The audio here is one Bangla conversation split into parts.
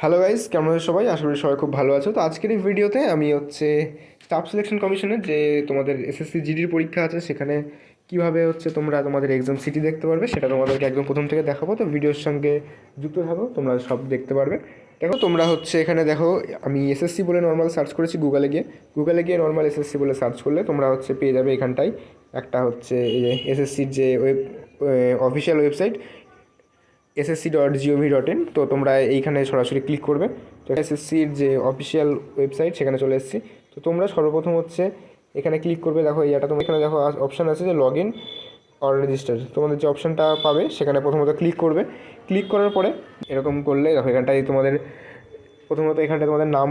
হ্যালো গাইস, কেমন আছো সবাই? আশা করি সবাই খুব ভালো আছো। তো আজকের এই ভিডিওতে আমি স্টাফ সিলেকশন কমিশনের যে তোমাদের এসএসসি জিডির পরীক্ষা আছে সেখানে কিভাবে তোমরা তোমাদের এক্সাম সিটি দেখতে পারবে সেটা তোমাদেরকে একদম প্রথম থেকে দেখাবো। তো ভিডিওর সঙ্গে যুক্ত থাকো, তোমরা সব দেখতে পারবে। দেখো তোমরা এখানে দেখো, আমি এসএসসি বলে নর্মাল সার্চ করেছি গুগলে গিয়ে নর্মাল এসএসসি বলে সার্চ করলে তোমরা পেয়ে যাবে এখানটায় একটা এই যে এসএসসির যে অফিসিয়াল ওয়েবসাইট ssc.gov.in। তো তোমরা এইখানে সরাসরি ক্লিক করবে। তো এসএসসির যে অফিসিয়াল ওয়েবসাইট সেখানে চলে এসেছি। তো তোমরা সর্বপ্রথম এখানে ক্লিক করবে। দেখো এইটা তোমরা এখানে দেখো অপশান আছে যে লগ ইন অর রেজিস্টার। তোমাদের যে অপশানটা পাবে সেখানে প্রথমত ক্লিক করবে। ক্লিক করার পরে এরকম করলে দেখো এখানটায় এখানটায় তোমাদের নাম,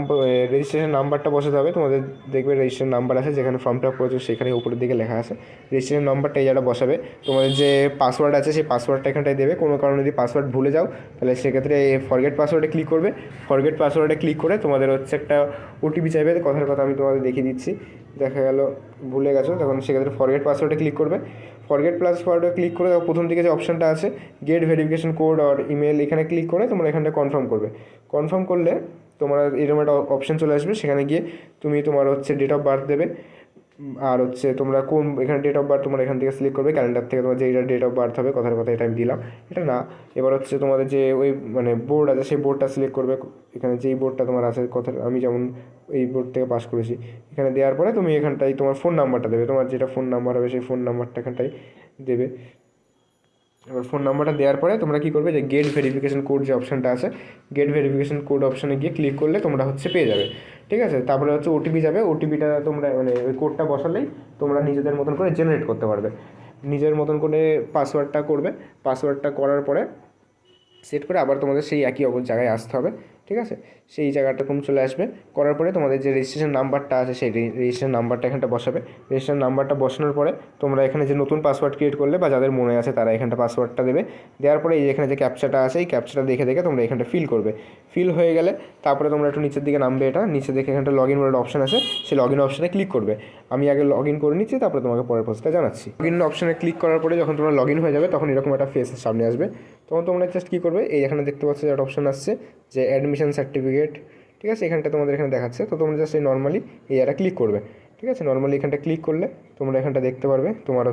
রেজিস্ট্রেশন নাম্বারটা বসাতে হবে। তোমাদের দেখবে রেজিস্ট্রেশন নাম্বার আছে, যেখানে ফর্ম ফিল আপ করেছো সেখানে উপরের দিকে লেখা আছে রেজিস্ট্রেশন নাম্বারটা, এই জায়গাটা বসাবে। তোমাদের যে পাসওয়ার্ড আছে সেই পাসওয়ার্ডটা এখানটায় দেবে। কোনো কারণে যদি পাসওয়ার্ড ভুলে যাও তাহলে সেক্ষেত্রে ফরগেট পাসওয়ার্ডে ক্লিক করবে। ফরগেট পাসওয়ার্ডে ক্লিক করে তোমাদের একটা ওটিপি চাইবে। কথার কথা আমি তোমাদের দেখিয়ে দিচ্ছি। দেখা গেল ভুলে গেছো, তখন সেক্ষেত্রে ফরগেট পাসওয়ার্ডে ক্লিক করবে। ফরগেট পাসওয়ার্ডে ক্লিক করে প্রথম দিকে যে অপশানটা আছে গেট ভেরিফিকেশন কোড আর ইমেল, এখানে ক্লিক করে তোমরা এখানটা কনফার্ম করবে। কনফার্ম করলে তোমার এরকম একটা অপশান চলে আসবে। সেখানে গিয়ে তুমি তোমার ডেট অফ বার্থ দেবে। আর তোমরা কোন এখানে ডেট অফ বার্থ তোমরা এখান থেকে সিলেক্ট করবে। ক্যালেন্ডার থেকে তোমার যেটা ডেট অফ বার্থ হবে, কথার কথা এটা আমি দিলাম, এটা না। এবার তোমাদের যে বোর্ড আছে সেই বোর্ডটা সিলেক্ট করবে। এখানে যেই বোর্ডটা তোমার আছে, কথা আমি যেমন এই বোর্ড থেকে পাস করেছি, এখানে দেওয়ার পরে তুমি এখানটায় তোমার ফোন নাম্বারটা দেবে। তোমার যেটা ফোন নাম্বার হবে সেই ফোন নাম্বারটা এখানটায় দেবে। এবার ফোন নাম্বারটা দেওয়ার পরে তোমরা কী করবে, যে গেট ভেরিফিকেশন কোড যে অপশানটা আছে, গেট ভেরিফিকেশন কোড অপশানে গিয়ে ক্লিক করলে তোমরা পেয়ে যাবে। ঠিক আছে, তারপরে ওটিপি যাবে। ওটিপিটা তোমরা ওই কোডটা বসালেই তোমরা নিজেদের মতন করে জেনারেট করতে পারবে। নিজের মতন করে পাসওয়ার্ডটা করবে। পাসওয়ার্ডটা করার পরে সেট করে আবার তোমাদের সেই একই জায়গায় আসতে হবে। ঠিক আছে, সেই জায়গাটা তুমি চলে আসবে। করার পরে তোমাদের যে রেজিস্ট্রেশন নাম্বারটা আছে সেই রেজিস্ট্রেশন নাম্বারটা এখানটা বসাবে। রেজিস্ট্রেশন নাম্বারটা বসানোর পরে তোমরা এখানে যে নতুন পাসওয়ার্ড ক্রিয়েট করলে বা যাদের মনে আছে তারা এখানটা পাসওয়ার্ডটা দেবে। দেওয়ার পরে এই এখানে যে ক্যাপচাটা আছে এই ক্যাপচাটা দেখে দেখে তোমরা এখানটা ফিল করবে। ফিল হয়ে গেলে তারপরে তোমরা একটু নিচের দিকে নামবে। এটা নিচে দেখে এখানটা লগ ইন বলে অপশান আছে, সেই লগ ইন অপশানে ক্লিক করবে। আমি আগে লগ ইন করে নিচ্ছি, তারপরে তোমাকে পরের প্রসেসটা জানাচ্ছি। লগ ইন অপশানে ক্লিক করার পরে যখন তোমরা লগ ইন হয়ে যাবে তখন এরকম একটা ফেস সামনে আসবে। তখন তোমরা জাস্ট কী করবে, এই এখানে দেখতে পাচ্ছ যে একটা অপশান আসছে যে অ্যাডমিশন সার্টিফিকেট। ঠিক আছে, এখানটা তোমাদের এখানে দেখাচ্ছে। তো তোমরা জাস্ট এই নর্মালি এই একটা ক্লিক করবে। ঠিক আছে, নর্মালি এখানটা ক্লিক করলে তোমরা এখানটা দেখতে পারবে তোমার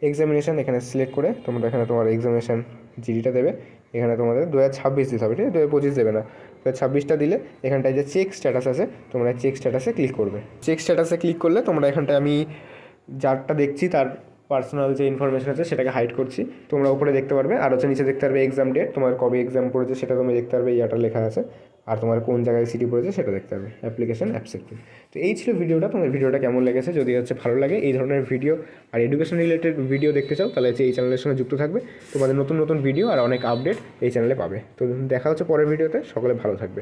এক্সামিনেশান। এখানে সিলেক্ট করে তোমরা এখানে তোমার এক্সামিনেশান জিডিটা দেবে। এখানে তোমাদের 2026 দিতে হবে, ঠিক আছে, 2025 দেবে না। 2026টা দিলে এখানটায় যে চেক স্ট্যাটাস আছে তোমরা চেক স্ট্যাটাসে ক্লিক করবে। চেক স্ট্যাটাসে ক্লিক করলে তোমরা এখানটায় আমি যারটা দেখছি তার পার্সোনাল যে ইনফরমেশন আছে সেটাকে হাইড করছি। তোমরা উপরে দেখতে পারবে। আর নিচে দেখতে পারবে এক্সাম ডেট, তোমার কবে এক্সাম পড়েছে সেটা তুমি দেখতে পারবে, ইয়াটা লেখা আছে। আর তোমার কোন জায়গায় সিটি পড়েছে সেটা দেখতে পারবে। Application accepted. তো এই ছিল ভিডিওটা। তোমার ভিডিওটা কেমন লেগেছে? যদি ভালো লাগে এই ধরনের ভিডিও আর এডুকেশন রিলেটেড ভিডিও দেখতে চাও তাহলে এই চ্যানেলের সঙ্গে যুক্ত থাকবে। তোমাদের নতুন নতুন ভিডিও আর অনেক আপডেট এই চ্যানেলে পাবে। তো দেখা হচ্ছে পরের ভিডিওতে। সকলে ভালো থাকবে।